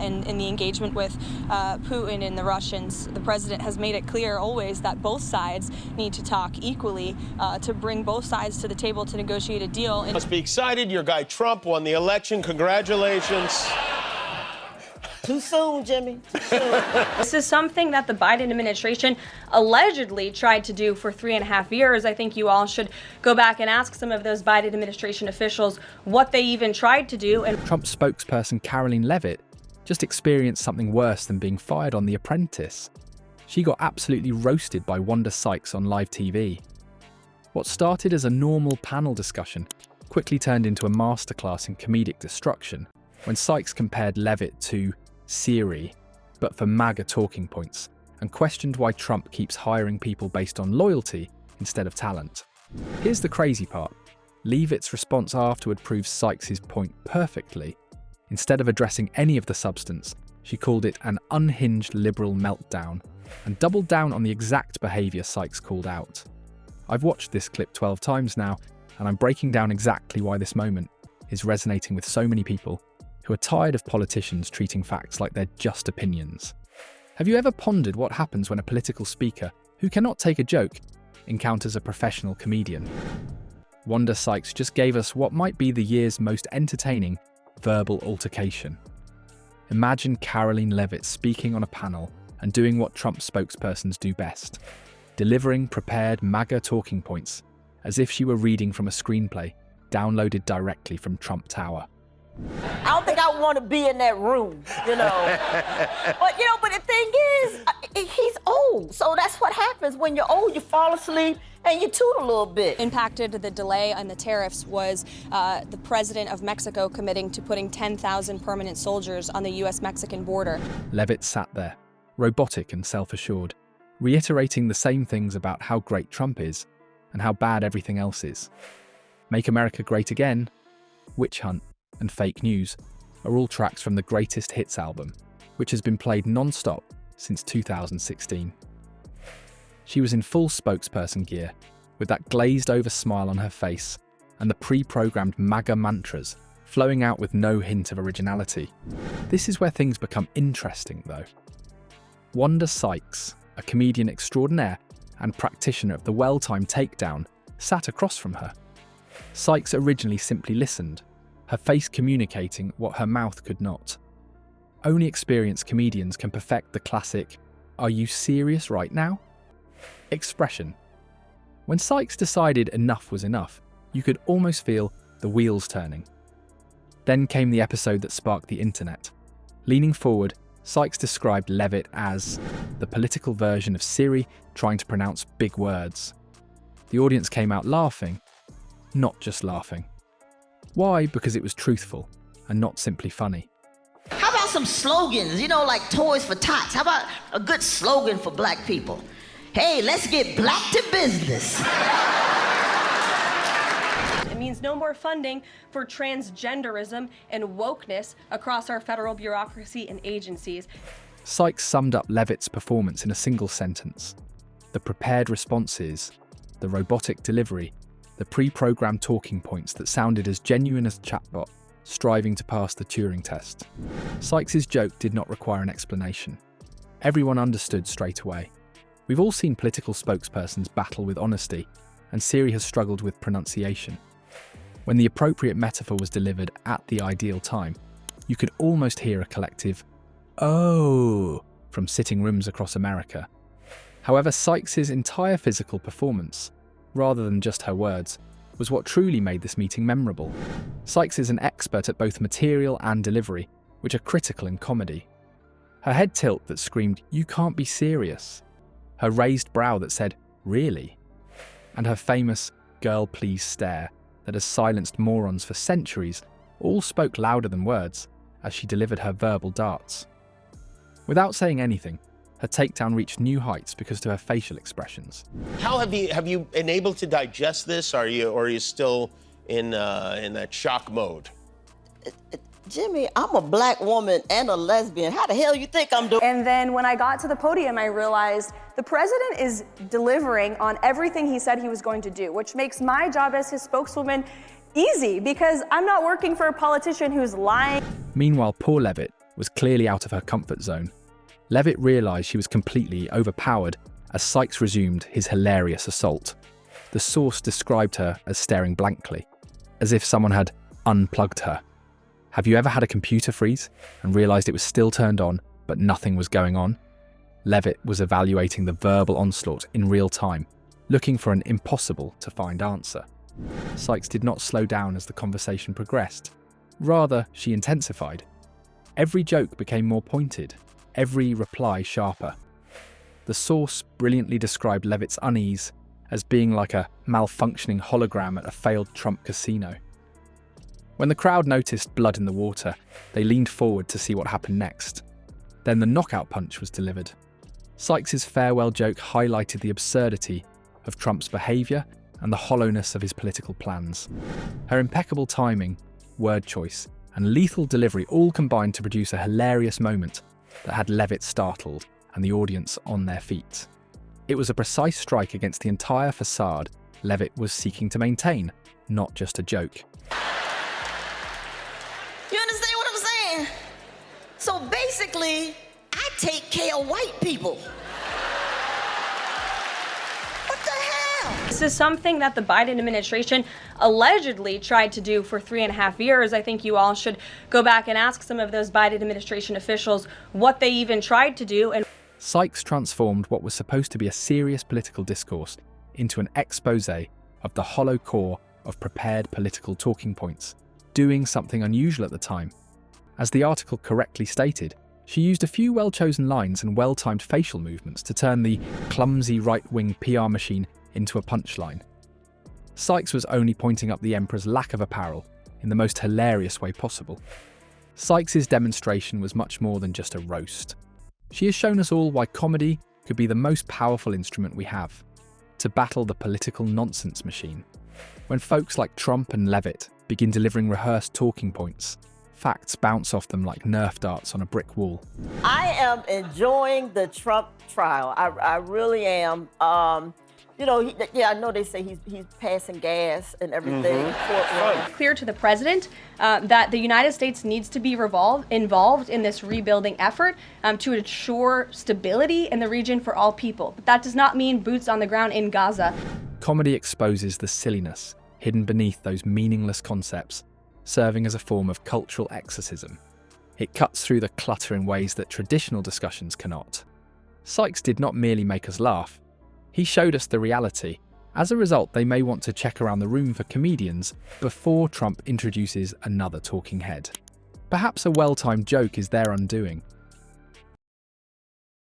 in the engagement with Putin and the Russians. The president has made it clear always that both sides need to talk equally to bring both sides to the table to negotiate a deal. Must be excited. Your guy Trump won the election. Congratulations. Too soon, Jimmy. Too soon. This is something that the Biden administration allegedly tried to do for 3.5 years. I think you all should go back and ask some of those Biden administration officials what they even tried to do. And Trump spokesperson Karoline Leavitt just experienced something worse than being fired on The Apprentice. She got absolutely roasted by Wanda Sykes on live TV. What started as a normal panel discussion quickly turned into a masterclass in comedic destruction when Sykes compared Leavitt to Siri, but for MAGA talking points, and questioned why Trump keeps hiring people based on loyalty instead of talent. Here's the crazy part. Leavitt's response afterward proves Sykes' point perfectly. Instead of addressing any of the substance, she called it an unhinged liberal meltdown, and doubled down on the exact behaviour Sykes called out. I've watched this clip 12 times now, and I'm breaking down exactly why this moment is resonating with so many people who are tired of politicians treating facts like they're just opinions. Have you ever pondered what happens when a political speaker, who cannot take a joke, encounters a professional comedian? Wanda Sykes just gave us what might be the year's most entertaining verbal altercation. Imagine Karoline Leavitt speaking on a panel and doing what Trump spokespersons do best, delivering prepared MAGA talking points as if she were reading from a screenplay downloaded directly from Trump Tower. I don't think I want to be in that room, you know. But the thing is, he's old. So that's what happens when you're old. You fall asleep and you toot a little bit. Impacted the delay on the tariffs was the president of Mexico committing to putting 10,000 permanent soldiers on the U.S.-Mexican border. Leavitt sat there, robotic and self-assured, reiterating the same things about how great Trump is and how bad everything else is. Make America Great Again, Witch Hunt, and Fake News are all tracks from the Greatest Hits album, which has been played non-stop since 2016. She was in full spokesperson gear, with that glazed-over smile on her face and the pre-programmed MAGA mantras flowing out with no hint of originality. This is where things become interesting, though. Wanda Sykes, a comedian extraordinaire and practitioner of the well-timed takedown, sat across from her. Sykes originally simply listened, her face communicating what her mouth could not. Only experienced comedians can perfect the classic, "Are you serious right now?" expression. When Sykes decided enough was enough, you could almost feel the wheels turning. Then came the episode that sparked the internet. Leaning forward, Sykes described Leavitt as the political version of Siri trying to pronounce big words. The audience came out laughing, not just laughing. Why? Because it was truthful and not simply funny. How about some slogans, like Toys for Tots? How about a good slogan for black people? Hey, let's get black to business. It means no more funding for transgenderism and wokeness across our federal bureaucracy and agencies. Sykes summed up Leavitt's performance in a single sentence. The prepared responses, the robotic delivery, the pre-programmed talking points that sounded as genuine as a chatbot, striving to pass the Turing test. Sykes' joke did not require an explanation. Everyone understood straight away. We've all seen political spokespersons battle with honesty, and Siri has struggled with pronunciation. When the appropriate metaphor was delivered at the ideal time, you could almost hear a collective "oh" from sitting rooms across America. However, Sykes' entire physical performance, rather than just her words, was what truly made this meeting memorable. Sykes is an expert at both material and delivery, which are critical in comedy. Her head tilt that screamed, "You can't be serious," her raised brow that said, "Really?" and her famous "girl please" stare that has silenced morons for centuries all spoke louder than words as she delivered her verbal darts. Without saying anything, her takedown reached new heights because of her facial expressions. How have you been able to digest this? Or are you still in that shock mode? Jimmy, I'm a black woman and a lesbian. How the hell you think I'm doing? And then when I got to the podium, I realized the president is delivering on everything he said he was going to do, which makes my job as his spokeswoman easy because I'm not working for a politician who's lying. Meanwhile, poor Leavitt, was clearly out of her comfort zone. Leavitt realised she was completely overpowered as Sykes resumed his hilarious assault. The source described her as staring blankly, as if someone had unplugged her. Have you ever had a computer freeze and realised it was still turned on, but nothing was going on? Leavitt was evaluating the verbal onslaught in real time, looking for an impossible-to-find answer. Sykes did not slow down as the conversation progressed. Rather, she intensified. Every joke became more pointed, every reply sharper. The source brilliantly described Leavitt's unease as being like a malfunctioning hologram at a failed Trump casino. When the crowd noticed blood in the water, they leaned forward to see what happened next. Then the knockout punch was delivered. Sykes' farewell joke highlighted the absurdity of Trump's behaviour and the hollowness of his political plans. Her impeccable timing, word choice, and lethal delivery all combined to produce a hilarious moment that had Leavitt startled and the audience on their feet. It was a precise strike against the entire facade Leavitt was seeking to maintain, not just a joke. You understand what I'm saying? So basically, I take care of white people. What the hell? This is something that the Biden administration allegedly tried to do for 3.5 years. I think you all should go back and ask some of those Biden administration officials what they even tried to do. And Sykes transformed what was supposed to be a serious political discourse into an expose of the hollow core of prepared political talking points, doing something unusual at the time. As the article correctly stated, she used a few well-chosen lines and well-timed facial movements to turn the clumsy right-wing PR machine into a punchline. Sykes was only pointing up the emperor's lack of apparel in the most hilarious way possible. Sykes' demonstration was much more than just a roast. She has shown us all why comedy could be the most powerful instrument we have to battle the political nonsense machine. When folks like Trump and Leavitt begin delivering rehearsed talking points, facts bounce off them like Nerf darts on a brick wall. I am enjoying the Trump trial. I really am. I know they say he's passing gas and everything. clear to the president that the United States needs to be involved in this rebuilding effort to ensure stability in the region for all people. But that does not mean boots on the ground in Gaza. Comedy exposes the silliness hidden beneath those meaningless concepts, serving as a form of cultural exorcism. It cuts through the clutter in ways that traditional discussions cannot. Sykes did not merely make us laugh, he showed us the reality. As a result, they may want to check around the room for comedians before Trump introduces another talking head. Perhaps a well-timed joke is their undoing,